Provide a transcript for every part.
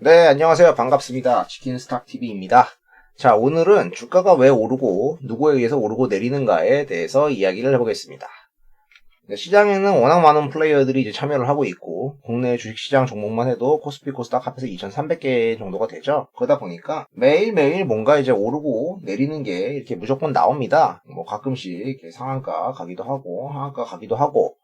네, 안녕하세요. 반갑습니다. 치킨스탁TV입니다. 자, 오늘은 주가가 왜 오르고 누구에 의해서 오르고 내리는가에 대해서 이야기를 해보겠습니다. 네, 시장에는 워낙 많은 플레이어들이 이제 참여를 하고 있고 국내 주식시장 종목만 해도 코스피 코스닥 합해서 2,300개 정도가 되죠. 그러다 보니까 매일매일 뭔가 이제 오르고 내리는 게 이렇게 무조건 나옵니다. 뭐 가끔씩 이렇게 상한가 가기도 하고 하한가 가기도 하고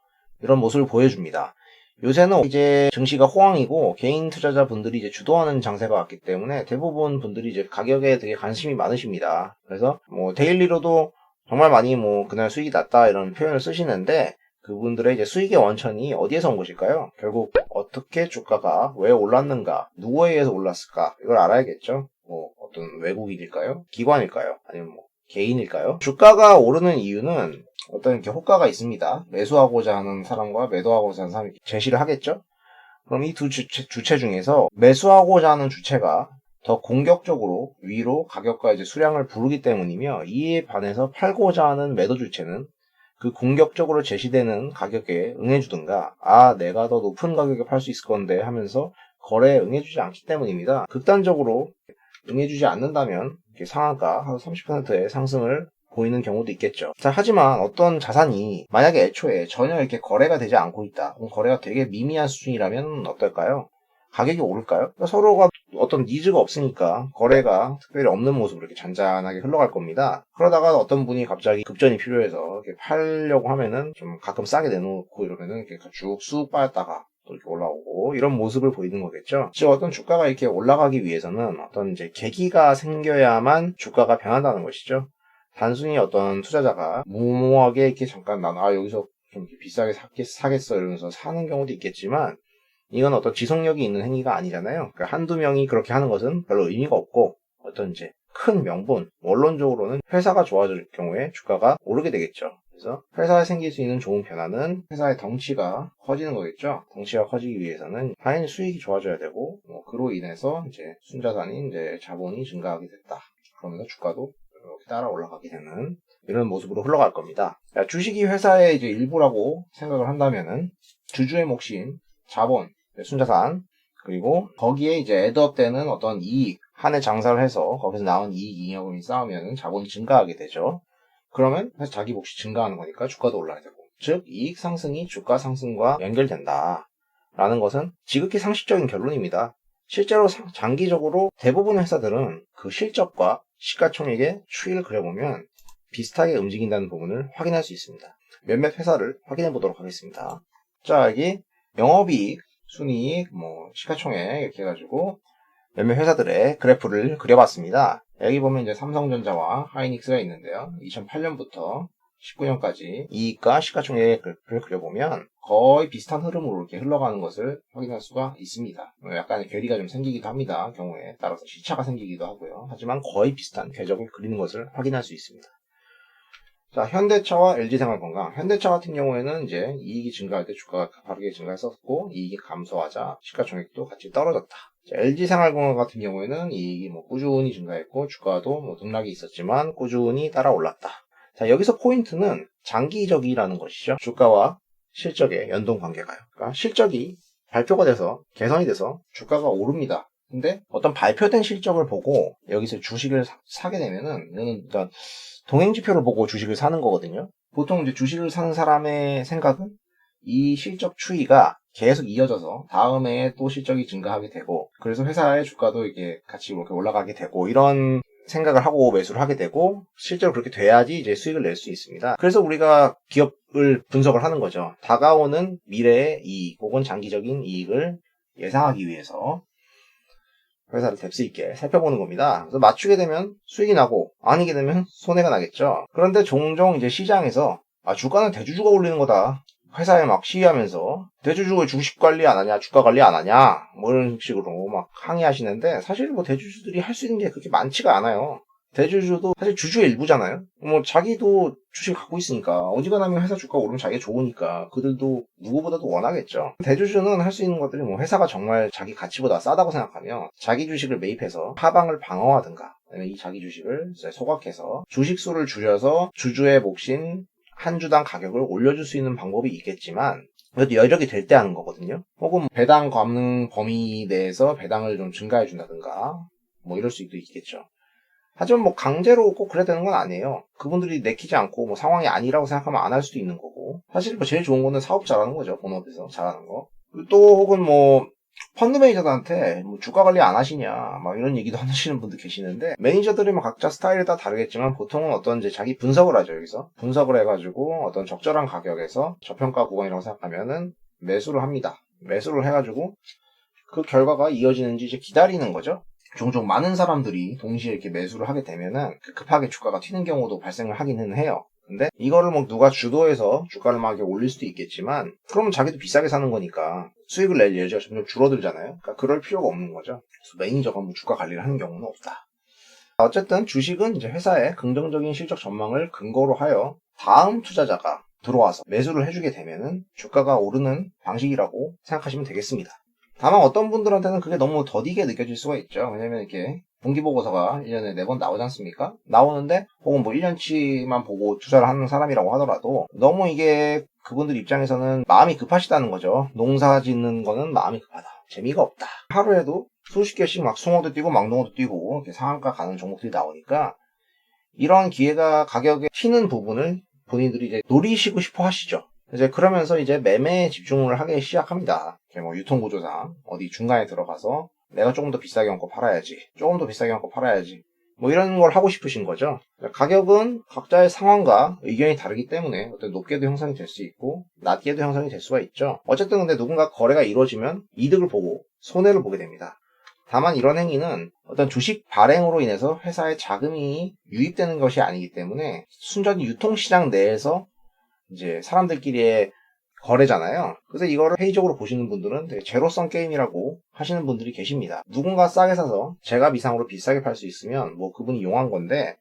이런 모습을 보여줍니다. 요새는 이제 증시가 호황이고 개인 투자자분들이 이제 주도하는 장세가 왔기 때문에 대부분 분들이 이제 가격에 되게 관심이 많으십니다. 그래서 뭐 데일리로도 정말 많이 뭐 그날 수익이 났다 이런 표현을 쓰시는데 그분들의 이제 수익의 원천이 어디에서 온 것일까요? 결국 어떻게 주가가 왜 올랐는가, 누구에 의해서 올랐을까 이걸 알아야겠죠. 뭐 어떤 외국인일까요? 기관일까요? 아니면 뭐 개인일까요? 주가가 오르는 이유는 어떤 이렇게 호가가 있습니다. 매수하고자 하는 사람과 매도하고자 하는 사람이 제시를 하겠죠? 그럼 이 두 주체 중에서 매수하고자 하는 주체가 더 공격적으로 위로 가격과 이제 수량을 부르기 때문이며 이에 반해서 팔고자 하는 매도 주체는 그 공격적으로 제시되는 가격에 응해주든가 내가 더 높은 가격에 팔 수 있을 건데 하면서 거래에 응해주지 않기 때문입니다. 극단적으로 응해주지 않는다면 상한가 한 30%의 상승을 보이는 경우도 있겠죠. 자, 하지만 어떤 자산이 만약에 애초에 전혀 이렇게 거래가 되지 않고 있다. 그럼 거래가 되게 미미한 수준이라면 어떨까요? 가격이 오를까요? 서로가 어떤 니즈가 없으니까 거래가 특별히 없는 모습으로 이렇게 잔잔하게 흘러갈 겁니다. 그러다가 어떤 분이 갑자기 급전이 필요해서 이렇게 팔려고 하면은 좀 가끔 싸게 내놓고 이러면은 이렇게 쭉 빠졌다가 또 이렇게 올라오고 이런 모습을 보이는 거겠죠. 즉 어떤 주가가 이렇게 올라가기 위해서는 어떤 이제 계기가 생겨야만 주가가 변한다는 것이죠. 단순히 어떤 투자자가 무모하게 이렇게 잠깐 여기서 좀 비싸게 사겠어 이러면서 사는 경우도 있겠지만 이건 어떤 지속력이 있는 행위가 아니잖아요. 그러니까 한두 명이 그렇게 하는 것은 별로 의미가 없고 어떤 이제 큰 명분, 원론적으로는 회사가 좋아질 경우에 주가가 오르게 되겠죠. 그래서 회사에 생길 수 있는 좋은 변화는 회사의 덩치가 커지는 거겠죠. 덩치가 커지기 위해서는 당연히 수익이 좋아져야 되고 그로 인해서 이제 순자산인 이제 자본이 증가하게 됐다. 그러면서 주가도 이렇게 따라 올라가게 되는 이런 모습으로 흘러갈 겁니다. 주식이 회사의 이제 일부라고 생각을 한다면은 주주의 몫인 자본, 순자산, 그리고 거기에 이제 애드업되는 어떤 이익, 한 해 장사를 해서 거기서 나온 이익, 잉여금이 쌓으면 자본이 증가하게 되죠. 그러면 회사 자기 몫이 증가하는 거니까 주가도 올라야 되고, 즉 이익 상승이 주가 상승과 연결된다 라는 것은 지극히 상식적인 결론입니다. 실제로 장기적으로 대부분의 회사들은 그 실적과 시가총액의 추이를 그려보면 비슷하게 움직인다는 부분을 확인할 수 있습니다. 몇몇 회사를 확인해 보도록 하겠습니다. 자, 여기 영업이익, 순이익, 시가총액 이렇게 해가지고 몇몇 회사들의 그래프를 그려봤습니다. 여기 보면 이제 삼성전자와 하이닉스가 있는데요. 2008년부터 19년까지 이익과 시가총액의 그래프를 그려보면 거의 비슷한 흐름으로 이렇게 흘러가는 것을 확인할 수가 있습니다. 약간의 괴리가 좀 생기기도 합니다. 경우에 따라서 시차가 생기기도 하고요. 하지만 거의 비슷한 궤적을 그리는 것을 확인할 수 있습니다. 자, 현대차와 LG생활건강. 현대차 같은 경우에는 이제 이익이 증가할 때 주가가 가파르게 증가했었고 이익이 감소하자 시가총액도 같이 떨어졌다. LG생활건강 같은 경우에는 이익이 꾸준히 증가했고 주가도 등락이 있었지만 꾸준히 따라 올랐다. 자, 여기서 포인트는 장기적이라는 것이죠. 주가와 실적의 연동 관계가요. 그러니까 실적이 발표가 돼서 개선이 돼서 주가가 오릅니다. 근데 어떤 발표된 실적을 보고 여기서 주식을 사게 되면은 이거는 일단 동행지표를 보고 주식을 사는 거거든요. 보통 이제 주식을 사는 사람의 생각은 이 실적 추이가 계속 이어져서 다음에 또 실적이 증가하게 되고 그래서 회사의 주가도 이게 같이 이렇게 올라가게 되고 이런 생각을 하고 매수를 하게 되고 실제로 그렇게 돼야지 이제 수익을 낼 수 있습니다. 그래서 우리가 기업을 분석을 하는 거죠. 다가오는 미래의 이익 혹은 장기적인 이익을 예상하기 위해서 회사를 뎁스 있게 살펴보는 겁니다. 그래서 맞추게 되면 수익이 나고 아니게 되면 손해가 나겠죠. 그런데 종종 이제 시장에서 주가는 대주주가 올리는 거다. 회사에 막 시위하면서 대주주가 주식 관리 안 하냐, 주가 관리 안 하냐, 이런 식으로 막 항의하시는데 사실 대주주들이 할 수 있는 게 그렇게 많지가 않아요. 대주주도 사실 주주의 일부잖아요. 자기도 주식 갖고 있으니까 어지간하면 회사 주가 오르면 자기가 좋으니까 그들도 누구보다도 원하겠죠. 대주주는 할 수 있는 것들이 회사가 정말 자기 가치보다 싸다고 생각하면 자기 주식을 매입해서 하방을 방어하든가 아니면 이 자기 주식을 소각해서 주식수를 줄여서 주주의 몫인 한 주당 가격을 올려줄 수 있는 방법이 있겠지만 이것도 여력이 될 때 하는 거거든요. 혹은 배당 감능 범위 내에서 배당을 좀 증가해 준다든가 뭐 이럴 수도 있겠죠. 하지만 뭐 강제로 꼭 그래야 되는 건 아니에요. 그분들이 내키지 않고 뭐 상황이 아니라고 생각하면 안 할 수도 있는 거고. 사실 뭐 제일 좋은 거는 사업 잘하는 거죠. 본업에서 잘하는 거. 또 혹은 뭐 펀드 매니저들한테 뭐 주가 관리 안 하시냐 막 이런 얘기도 하시는 분도 계시는데, 매니저들이 뭐 각자 스타일이 다 다르겠지만 보통은 어떤 이제 자기 분석을 하죠. 여기서 분석을 해가지고 어떤 적절한 가격에서 저평가 구간이라고 생각하면은 매수를 합니다. 매수를 해가지고 그 결과가 이어지는지 이제 기다리는 거죠. 종종 많은 사람들이 동시에 이렇게 매수를 하게 되면은 급하게 주가가 튀는 경우도 발생을 하기는 해요. 근데 이거를 뭐 누가 주도해서 주가를 막 이렇게 올릴 수도 있겠지만, 그러면 자기도 비싸게 사는 거니까 수익을 낼 여지가 점점 줄어들잖아요. 그러니까 그럴 필요가 없는 거죠. 그래서 매니저가 뭐 주가 관리를 하는 경우는 없다. 어쨌든 주식은 이제 회사의 긍정적인 실적 전망을 근거로 하여 다음 투자자가 들어와서 매수를 해주게 되면은 주가가 오르는 방식이라고 생각하시면 되겠습니다. 다만 어떤 분들한테는 그게 너무 더디게 느껴질 수가 있죠. 왜냐면 이렇게 분기보고서가 1년에 4번 나오지 않습니까? 나오는데 혹은 뭐 1년치만 보고 투자를 하는 사람이라고 하더라도 너무 이게 그분들 입장에서는 마음이 급하시다는 거죠. 농사 짓는 거는 마음이 급하다. 재미가 없다. 하루에도 수십 개씩 막 숭어도 뛰고 막농어도 뛰고 이렇게 상한가 가는 종목들이 나오니까 이런 기회가 가격에 튀는 부분을 본인들이 이제 노리시고 싶어 하시죠. 이제 그러면서 이제 매매에 집중을 하기 시작합니다. 뭐 유통구조상 어디 중간에 들어가서 내가 조금 더 비싸게 얹고 팔아야지, 조금 더 비싸게 얹고 팔아야지, 뭐 이런 걸 하고 싶으신 거죠. 가격은 각자의 상황과 의견이 다르기 때문에 어떤 높게도 형성이 될 수 있고 낮게도 형성이 될 수가 있죠. 어쨌든 근데 누군가 거래가 이루어지면 이득을 보고 손해를 보게 됩니다. 다만 이런 행위는 어떤 주식 발행으로 인해서 회사에 자금이 유입되는 것이 아니기 때문에 순전히 유통시장 내에서 이제 사람들끼리의 거래잖아요. 그래서 이거를 회의적으로 보시는 분들은 되게 제로섬 게임이라고 하시는 분들이 계십니다. 누군가 싸게 사서 제값 이상으로 비싸게 팔 수 있으면 뭐 그분이 용한 건데,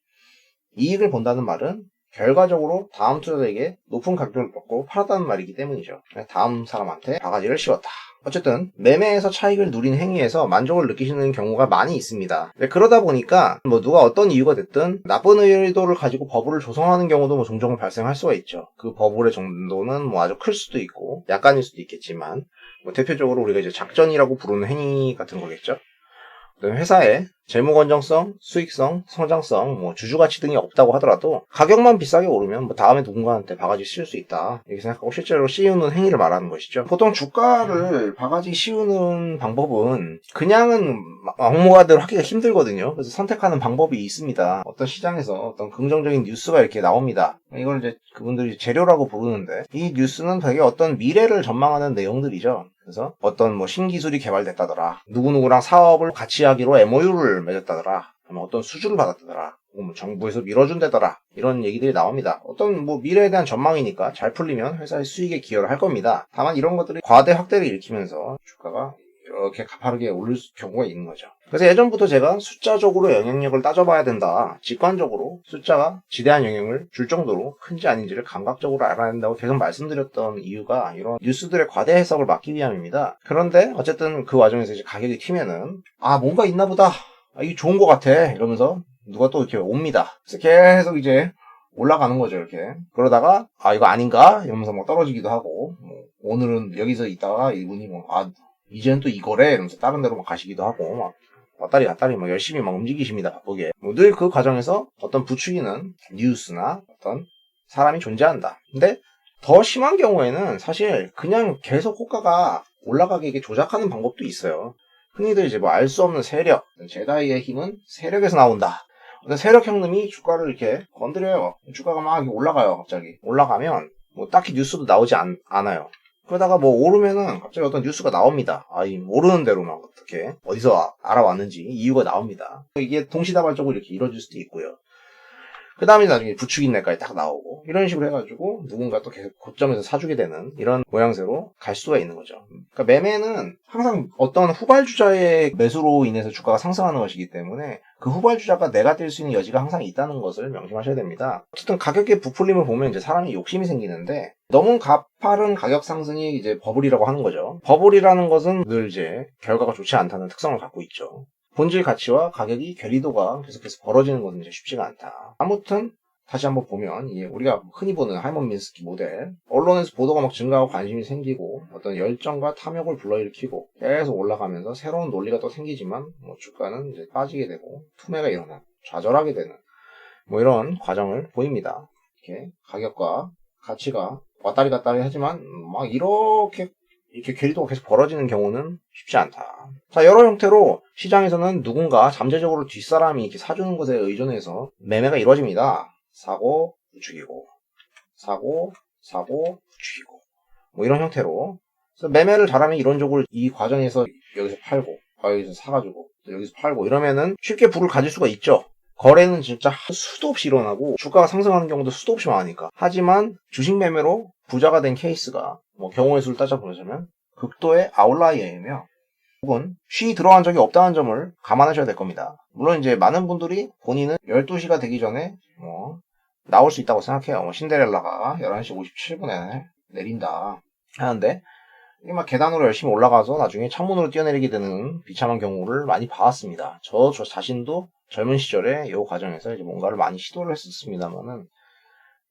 이익을 본다는 말은 결과적으로 다음 투자자에게 높은 가격을 받고 팔았다는 말이기 때문이죠. 다음 사람한테 바가지를 씌웠다. 어쨌든 매매에서 차익을 누린 행위에서 만족을 느끼시는 경우가 많이 있습니다. 그러다 보니까 뭐 누가 어떤 이유가 됐든 나쁜 의도를 가지고 버블을 조성하는 경우도 뭐 종종 발생할 수가 있죠. 그 버블의 정도는 뭐 아주 클 수도 있고 약간일 수도 있겠지만, 뭐 대표적으로 우리가 이제 작전이라고 부르는 행위 같은 거겠죠. 회사에 재무 건전성, 수익성, 성장성, 뭐 주주가치 등이 없다고 하더라도 가격만 비싸게 오르면 뭐 다음에 누군가한테 바가지 씌울 수 있다 이렇게 생각하고 실제로 씌우는 행위를 말하는 것이죠. 보통 주가를 바가지 씌우는 방법은 그냥은 막무가내로 하기가 힘들거든요. 그래서 선택하는 방법이 있습니다. 어떤 시장에서 어떤 긍정적인 뉴스가 이렇게 나옵니다. 이걸 이제 그분들이 재료라고 부르는데, 이 뉴스는 되게 어떤 미래를 전망하는 내용들이죠. 그래서 어떤 뭐 신기술이 개발됐다더라, 누구누구랑 사업을 같이 하기로 MOU를 맺었다더라, 어떤 수주를 받았다더라, 뭐 정부에서 밀어준다더라, 이런 얘기들이 나옵니다. 어떤 뭐 미래에 대한 전망이니까 잘 풀리면 회사의 수익에 기여를 할 겁니다. 다만 이런 것들이 과대 확대를 일으키면서 주가가 이렇게 가파르게 오를 경우가 있는 거죠. 그래서 예전부터 제가 숫자적으로 영향력을 따져봐야 된다, 직관적으로 숫자가 지대한 영향을 줄 정도로 큰지 아닌지를 감각적으로 알아야 된다고 계속 말씀드렸던 이유가 이런 뉴스들의 과대 해석을 막기 위함입니다. 그런데 어쨌든 그 와중에서 이제 가격이 튀면은 뭔가 있나 보다, 이게 좋은 것 같아 이러면서 누가 또 이렇게 옵니다. 그래서 계속 이제 올라가는 거죠. 이렇게 그러다가 이거 아닌가 이러면서 막 떨어지기도 하고, 오늘은 여기서 있다가 이분이 이제는 또 이거래 이러면서 다른 데로 막 가시기도 하고, 막 왔다리 갔다리 막 열심히 막 움직이십니다. 바쁘게. 늘 그 과정에서 어떤 부추기는 뉴스나 어떤 사람이 존재한다. 근데 더 심한 경우에는 사실 그냥 계속 호가가 올라가게 이게 조작하는 방법도 있어요. 흔히들 이제 뭐 알 수 없는 세력, 제다이의 힘은 세력에서 나온다. 어떤 세력형 놈이 주가를 이렇게 건드려요. 주가가 막 올라가요. 갑자기 올라가면 뭐 딱히 뉴스도 나오지 않아요. 그러다가 뭐 오르면은 갑자기 어떤 뉴스가 나옵니다. 모르는 대로 막 어떻게 어디서 알아왔는지 이유가 나옵니다. 이게 동시다발적으로 이렇게 이루어질 수도 있고요. 그 다음에 나중에 부추긴내까지 딱 나오고, 이런 식으로 해가지고 누군가 또 계속 고점에서 사주게 되는 이런 모양새로 갈 수가 있는 거죠. 그러니까 매매는 항상 어떤 후발주자의 매수로 인해서 주가가 상승하는 것이기 때문에 그 후발주자가 내가 될 수 있는 여지가 항상 있다는 것을 명심하셔야 됩니다. 어쨌든 가격의 부풀림을 보면 이제 사람이 욕심이 생기는데, 너무 가파른 가격 상승이 이제 버블이라고 하는 거죠. 버블이라는 것은 늘 이제 결과가 좋지 않다는 특성을 갖고 있죠. 본질 가치와 가격이 괴리도가 계속해서 벌어지는 것은 이제 쉽지가 않다. 아무튼 다시 한번 보면 우리가 흔히 보는 하이먼 미스키 모델, 언론에서 보도가 막 증가하고 관심이 생기고 어떤 열정과 탐욕을 불러일으키고 계속 올라가면서 새로운 논리가 또 생기지만 주가는 이제 빠지게 되고 투매가 일어나고 좌절하게 되는 이런 과정을 보입니다. 이렇게 가격과 가치가 왔다리 갔다리 하지만 막 이렇게 괴리도가 계속 벌어지는 경우는 쉽지 않다. 자, 여러 형태로 시장에서는 누군가 잠재적으로 뒷사람이 이렇게 사주는 것에 의존해서 매매가 이루어집니다. 사고, 부추기고, 사고, 부추기고. 이런 형태로. 그래서 매매를 잘하면 이론적으로 이 과정에서 여기서 팔고, 여기서 사가지고, 여기서 팔고, 이러면은 쉽게 부를 가질 수가 있죠. 거래는 진짜 수도 없이 일어나고, 주가가 상승하는 경우도 수도 없이 많으니까. 하지만 주식 매매로 부자가 된 케이스가, 경우의 수를 따져보자면, 극도의 아웃라이어이며, 혹은 쉬 들어간 적이 없다는 점을 감안하셔야 될 겁니다. 물론 이제 많은 분들이 본인은 12시가 되기 전에 나올 수 있다고 생각해요. 신데렐라가 11시 57분에 내린다 하는데 이게 막 계단으로 열심히 올라가서 나중에 창문으로 뛰어내리게 되는 비참한 경우를 많이 봐왔습니다. 저 자신도 젊은 시절에 이 과정에서 이제 뭔가를 많이 시도를 했었습니다만은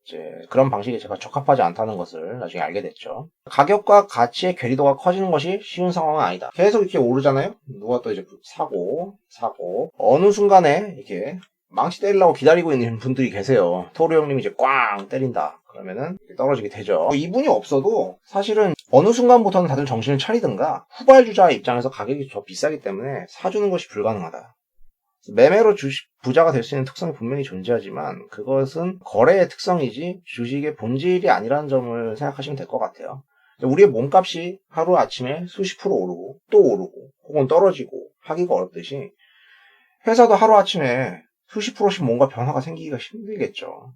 이제 그런 방식이 제가 적합하지 않다는 것을 나중에 알게 됐죠. 가격과 가치의 괴리도가 커지는 것이 쉬운 상황은 아니다. 계속 이렇게 오르잖아요. 누가 또 이제 사고 어느 순간에 이렇게 망치 때리려고 기다리고 있는 분들이 계세요. 토르 형님이 이제 꽝 때린다. 그러면은 떨어지게 되죠. 이분이 없어도 사실은 어느 순간부터는 다들 정신을 차리든가 후발주자 입장에서 가격이 더 비싸기 때문에 사주는 것이 불가능하다. 매매로 주식 부자가 될 수 있는 특성이 분명히 존재하지만 그것은 거래의 특성이지 주식의 본질이 아니라는 점을 생각하시면 될 것 같아요. 우리의 몸값이 하루아침에 수십 프로 오르고 또 오르고 혹은 떨어지고 하기가 어렵듯이 회사도 하루아침에 수십 프로씩 뭔가 변화가 생기기가 힘들겠죠.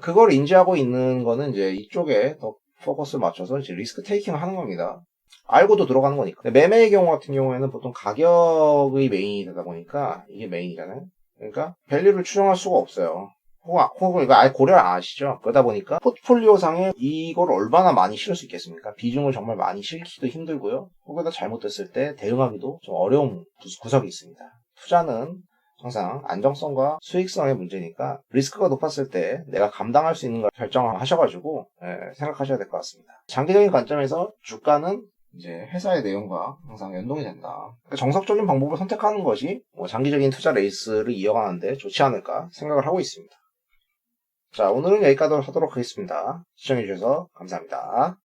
그걸 인지하고 있는 거는 이제 이쪽에 더 포커스를 맞춰서 이제 리스크 테이킹을 하는 겁니다. 알고도 들어가는 거니까. 매매의 경우 같은 경우에는 보통 가격의 메인이 되다 보니까 이게 메인이잖아요. 그러니까 밸류를 추정할 수가 없어요. 혹은 이거 아예 고려를 안 하시죠. 그러다 보니까 포트폴리오상에 이걸 얼마나 많이 실을 수 있겠습니까? 비중을 정말 많이 실기도 힘들고요. 혹여나 잘못됐을 때 대응하기도 좀 어려운 구석이 있습니다. 투자는 항상 안정성과 수익성의 문제니까 리스크가 높았을 때 내가 감당할 수 있는 걸 결정하셔가지고 생각하셔야 될 것 같습니다. 장기적인 관점에서 주가는 이제 회사의 내용과 항상 연동이 된다. 그러니까 정석적인 방법을 선택하는 것이 장기적인 투자 레이스를 이어가는데 좋지 않을까 생각을 하고 있습니다. 자, 오늘은 여기까지 하도록 하겠습니다. 시청해주셔서 감사합니다.